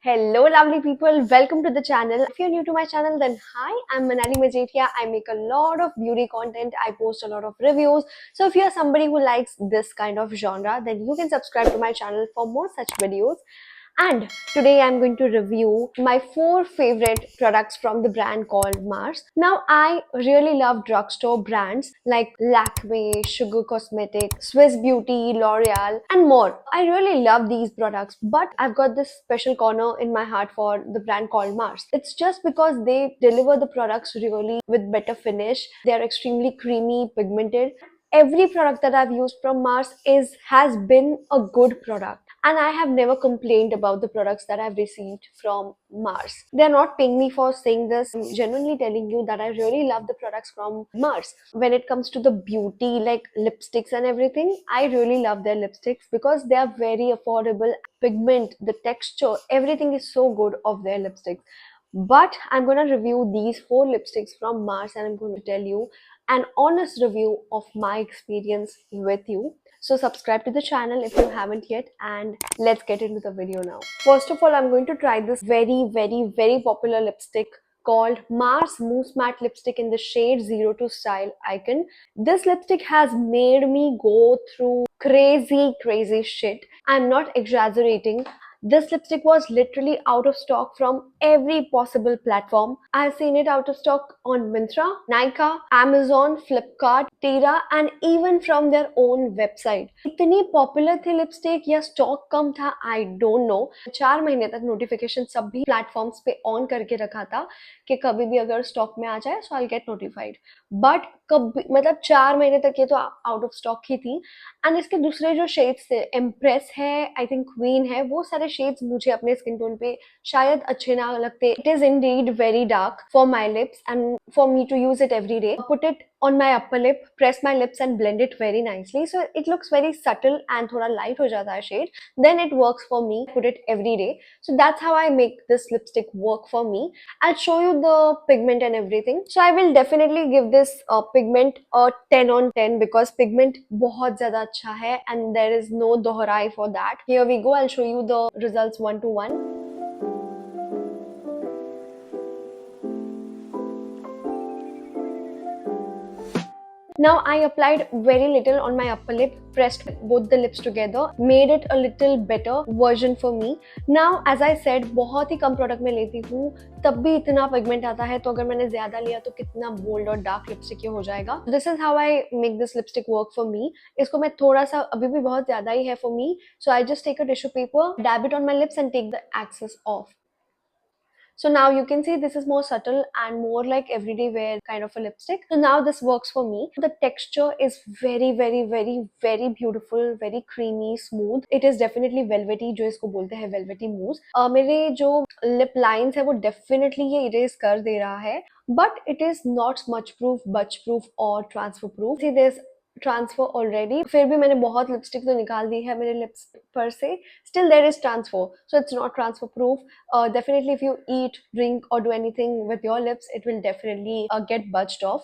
Hello, lovely people. Welcome to the channel. If you're new to my channel, then hi, I'm Manali Majetia. I make a lot of beauty content. I post a lot of reviews. So if you're somebody who likes this kind of genre, then you can subscribe to my channel for more such videos. And today I'm going to review my 4 favorite products from the brand called Mars. Now, I really love drugstore brands like Lakme, Sugar Cosmetic, Swiss Beauty, L'Oreal, and more. I really love these products, but I've got this special corner in my heart for the brand called Mars. It's just because they deliver the products really with better finish. They are extremely creamy, pigmented. Every product that I've used from Mars has been a good product, and I have never complained about the products that I've received from Mars. They're not paying me for saying this. I'm genuinely telling you that I really love the products from Mars. When it comes to the beauty, like lipsticks and everything, I really love their lipsticks because they are very affordable. Pigment, the texture, everything is so good of their lipsticks. But I'm going to review these 4 lipsticks from Mars, and I'm going to tell you an honest review of my experience with you. So subscribe to the channel if you haven't yet, and let's get into the video now. First of all, I'm going to try this very popular lipstick called Mars Mousse Matte Lipstick in the shade 02 Style Icon. This lipstick has made me go through crazy shit. I'm not exaggerating. This lipstick was literally out of stock from every possible platform. I've seen it out of stock on Myntra, Nykaa, Amazon, Flipkart, Tira, and even from their own website. इतनी popular थी lipstick या stock कम था, I don't know. 4 महीने तक notification सभी platforms पे on करके रखा था कि कभी भी अगर स्टॉक में आ जाए सो आई गेट नोटिफाइड. बट कभी मतलब 4 महीने तक ये तो आउट ऑफ स्टॉक ही थी. एंड इसके दूसरे जो शेड्स थे, एम्प्रेस है, आई थिंक क्वीन है, वो सारे शेड्स मुझे अपने स्किन टोन पे शायद अच्छे ना लगते. It is indeed very dark for my lips and for me to use it every day. Put it on my upper lip, press my lips and blend it very nicely, so it looks very subtle and thoda light ho jata hai shade. Then it works for me. Put it every day. So that's how I make this lipstick work for me. I'll show you the pigment and everything. So I will definitely give this pigment a 10 on 10 because pigment बहुत ज़्यादा अच्छा है and there is no दोहराई for that. Here we go. I'll show you the results one to one. Now I applied very little on my upper lip, pressed both the lips together, made it a little better version for me. Now as I said, बहुत ही कम product में लेती हूँ, तब भी इतना pigment आता है, तो अगर मैंने ज्यादा लिया तो कितना बोल्ड और डार्क लिपस्टिक ये हो जाएगा. This is how I make this lipstick work for me. इसको मैं थोड़ा सा, अभी भी बहुत ज्यादा ही है for me, so I just take a tissue paper, dab it on my lips and take the excess off. So now you can see this is more subtle and more like everyday wear kind of a lipstick. So now this works for me. The texture is very beautiful, very creamy, smooth. It is definitely velvety, जो इसको बोलते हैं velvety mousse. मेरे जो lip lines है वो definitely ये erase कर दे रहा है. But it is not smudge proof, budge proof or transfer proof. See, there's transfer already. फिर भी मैंने बहुत लिपस्टिक तो निकाल दी है मेरे लिप्स पर से. Still there is transfer, so it's not transfer proof. Definitely if you eat, drink or do anything with your lips, it will definitely get budged off.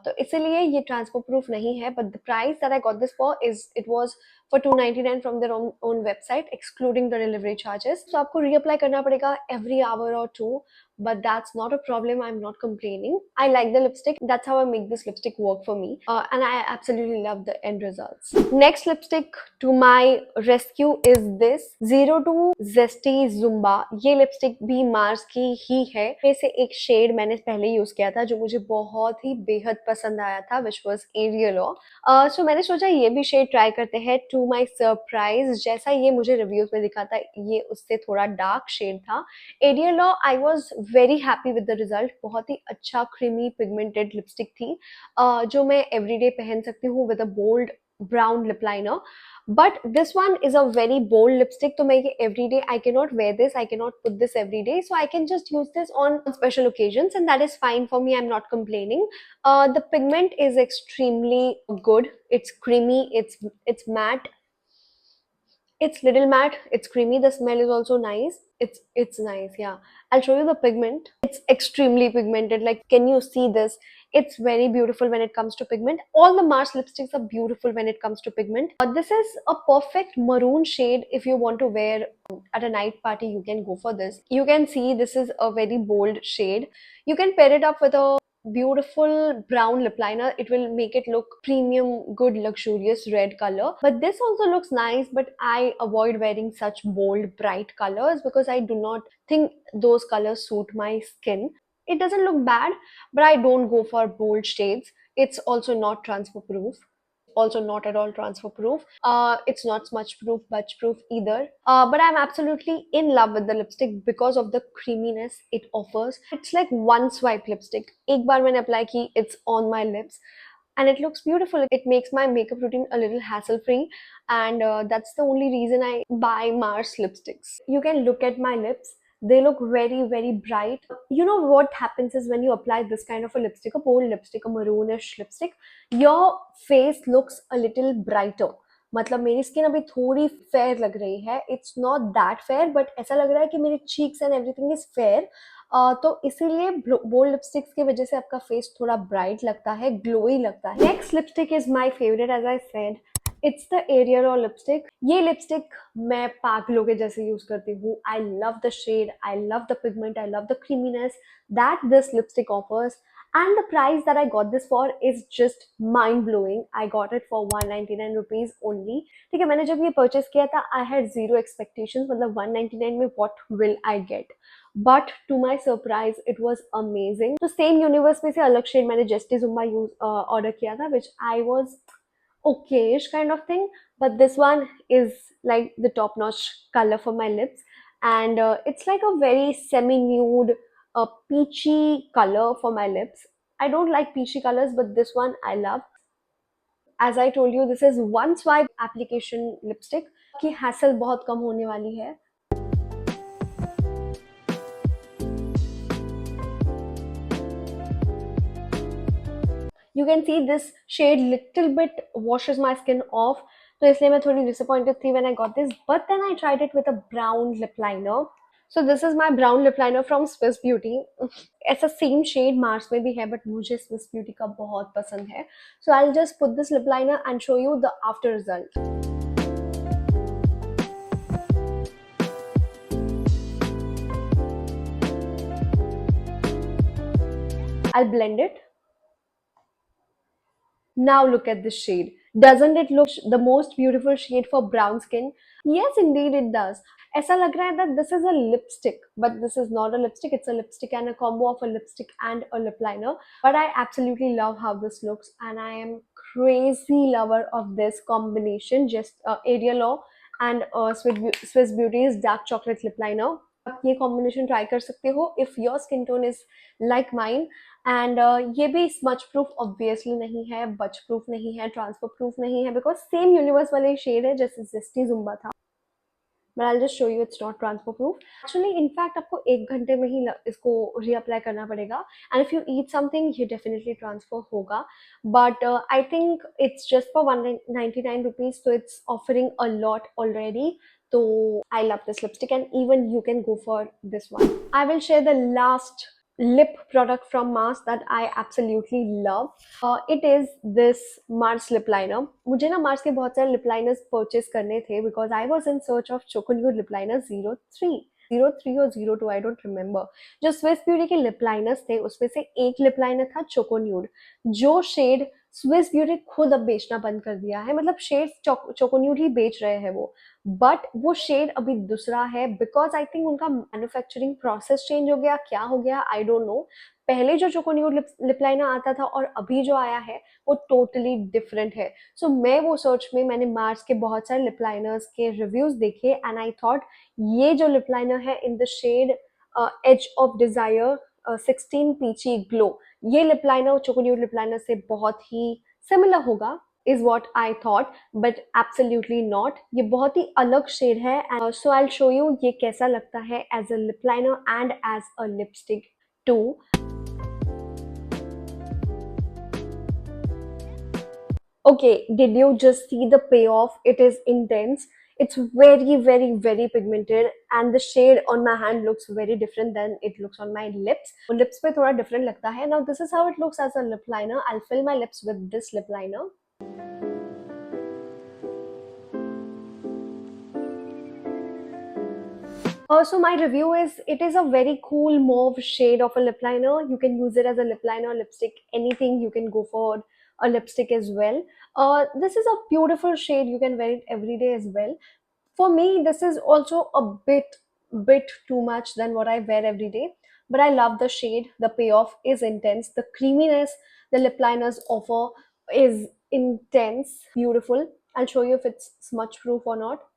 तो इसीलिए ये ट्रांसफर प्रूफ नहीं है. But the price that I got this for is it was for 299 from their own website, excluding the delivery charges. So आपको reapply करना पड़ेगा every hour or two, but that's not a problem. I'm not complaining. I like the lipstick. That's how I make this lipstick work for me, and I absolutely love the end results. Next lipstick to my rescue is this 02 Zesty Zumba. ये lipstick भी Mars की ही है. वैसे एक shade मैंने पहले use किया था जो मुझे बहुत ही बेहद पसंद आया था, which was Ariel. So मैंने सोचा ये भी शेड ट्राई करते हैं. टू माई सरप्राइज, जैसा ये मुझे रिव्यूज में दिखा था, ये उससे थोड़ा डार्क शेड था. Ariel law, I was very happy with the result. बहुत ही अच्छा क्रीमी पिगमेंटेड लिपस्टिक थी, जो मैं एवरीडे पहन सकती हूँ with a bold brown lip liner. But this one is a very bold lipstick, तो मैं ये everyday I cannot wear this, I cannot put this every day, so I can just use this on special occasions and that is fine for me. I'm not complaining. The pigment is extremely good. It's creamy, it's matte, it's little matte, it's creamy. The smell is also nice. It's nice. Yeah, I'll show you the pigment. It's extremely pigmented. Like, can you see this? It's very beautiful when it comes to pigment. All the Mars lipsticks are beautiful when it comes to pigment. This is a perfect maroon shade if you want to wear at a night party. You can go for this. You can see this is a very bold shade. You can pair it up with a beautiful brown lip liner. It will make it look premium, good, luxurious red color. But this also looks nice, but I avoid wearing such bold, bright colors because I do not think those colors suit my skin. It doesn't look bad, but I don't go for bold shades. It's also not transfer proof. Also not at all transfer proof. It's not smudge proof, budge proof either. But I'm absolutely in love with the lipstick because of the creaminess it offers. It's like one swipe lipstick. एक बार मैंने apply की, it's on my lips and it looks beautiful. It makes my makeup routine a little hassle free, and that's the only reason I buy Mars lipsticks. You can look at my lips. They look very, very bright. You know what happens is when you apply this kind of a lipstick, a bold lipstick, a maroonish lipstick, your face looks a little brighter. मतलब मेरी skin अभी थोड़ी fair लग रही है. It's not that fair, but ऐसा लग रहा है कि मेरी cheeks and everything is fair. तो इसीलिए बोल्ड लिपस्टिक्स की वजह से आपका फेस थोड़ा ब्राइट लगता है, ग्लोई लगता है. Next lipstick is my favourite as I said. It's the Ariel lipstick. ये लिपस्टिक मैं पागलों के जैसे यूज करती हूँ. I love the shade, I love the pigment, I love the creaminess that this lipstick offers. And the price that I got this for is just mind blowing. I got it for 199 rupees only. ठीक है, मैंने जब ये purchase किया था I had zero expectations. मतलब 199 में what will I get? But to my surprise it was amazing. तो same universe में से अलग shade मैंने Zesty Zumba order किया था, which I was okayish kind of thing. But this one is like the top notch color for my lips, and it's like a very semi nude, a peachy color for my lips. I don't like peachy colors, but this one I love. As I told you, this is one swipe application lipstick की hassle बहुत कम होने वाली है. You can see this shade little bit washes my skin off, तो इसलिए मैं थोड़ी disappointed थी when I got this. But then I tried it with a brown lip liner. So this is my brown lip liner from Swiss Beauty. ऐसा same shade Mars में भी है, but मुझे Swiss Beauty का बहुत पसंद है. So I'll just put this lip liner and show you the after result. I'll blend it. Now look at this shade. Doesn't it look the most beautiful shade for brown skin? Yes, indeed it does. ऐसा लग रहा है that this is a lipstick, but this is not a lipstick. It's a lipstick and a combo of a lipstick and a lip liner. But I absolutely love how this looks, and I am crazy lover of this combination. Just Ariel and Swiss Beauty's dark chocolate lip liner. आप ये combination try कर सकते हो if your skin tone is like mine. And ये भी smudge proof obviously नहीं है, बच प्रूफ नहीं है, ट्रांसफर प्रूफ नहीं है, बिकॉज सेम यूनिवर्स वाले शेड है जैसे जेस्टी जुम्बा था. But I just show you it's not transfer proof. Actually in fact आपको 1 घंटे में ही इसको रीअप्लाई करना पड़ेगा, and if you eat something ये डेफिनेटली ट्रांसफर होगा. But I think it's just for 199 rupees, so it's offering a lot already. So I love this lipstick, and even you can go for this one. I will share the last lip product from Mars that I absolutely love. It is this Mars lip liner. मुझे ना Mars के बहुत सारे lip liners purchase करने थे because I was in search of Choconude lip liner 03 और 02, I don't remember. जो Swiss Beauty के lip liners थे उसमें से एक lip liner था Choconude, जो shade Swiss Beauty खुद अब बेचना बंद कर दिया है. मतलब शेड Choconude ही बेच रहे हैं वो, बट वो शेड अभी दूसरा है बिकॉज आई थिंक उनका मैन्युफैक्चरिंग प्रोसेस चेंज हो गया, क्या हो गया आई डोंट नो. पहले जो Choconude लिप लाइनर आता था और अभी जो आया है वो टोटली डिफरेंट है. सो मैं वो सर्च में मैंने मार्स के बहुत सारे लिप लाइनर्स के रिव्यूज देखे, एंड आई थॉट ये जो लिप लाइनर है in the shade edge of desire 16 peachy glow, ये lip liner Choconude lip liner से बहुत ही सिमिलर होगा is what I thought, but absolutely not. ये बहुत ही अलग शेड है. So I'll show you ये कैसा लगता है as a lip liner and as a lipstick too. Okay, did you just see the payoff? It is intense. It's very, very, very pigmented, and the shade on my hand looks very different than it looks on my lips. Lips पे थोड़ा different लगता है. Now this is how it looks as a lip liner. I'll fill my lips with this lip liner. So my review is, it is a very cool mauve shade of a lip liner. You can use it as a lip liner, lipstick, anything. You can go for a lipstick as well. This is a beautiful shade. You can wear it every day as well. For me, this is also a bit too much than what I wear every day. But I love the shade. The payoff is intense. The creaminess the lip liners offer is intense, beautiful. I'll show you if it's smudge proof or not.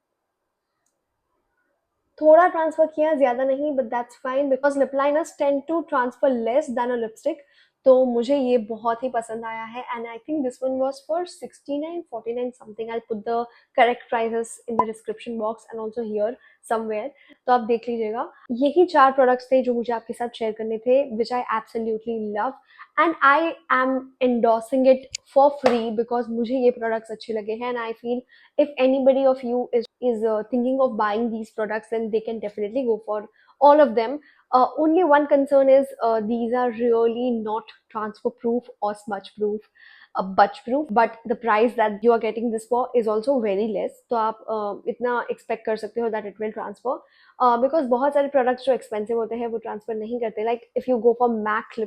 थोड़ा transfer किया, ज़्यादा नहीं, but that's fine because lip liners tend to transfer less than a lipstick. तो मुझे ये बहुत ही पसंद आया है, and I think this one was for 69 49 something. I put the correct prices in the description box and also here somewhere, तो आप देख लीजिएगा. यही 4 प्रोडक्ट्स थे जो मुझे आपके साथ शेयर करने थे, which I absolutely love, and I am endorsing it for free because मुझे ये प्रोडक्ट्स अच्छे लगे हैं, and I feel if anybody of you is thinking of buying these products, then they can definitely go for all of them. Only one concern is these are really not transfer proof or smudge proof, butch proof, but the price that you are getting this for is also very less. तो आप इतना expect कर सकते हो that it will transfer, because बहुत सारे products जो expensive होते हैं वो transfer नहीं करते. Like if you go for MAC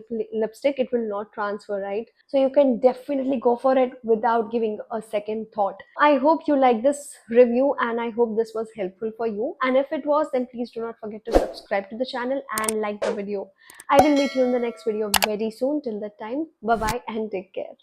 lipstick, it will not transfer, right? So you can definitely go for it without giving a second thought. I hope you like this review, and I hope this was helpful for you. And if it was, then please do not forget to subscribe to the channel and like the video. I will meet you in the next video very soon. Till that time, bye bye and take care.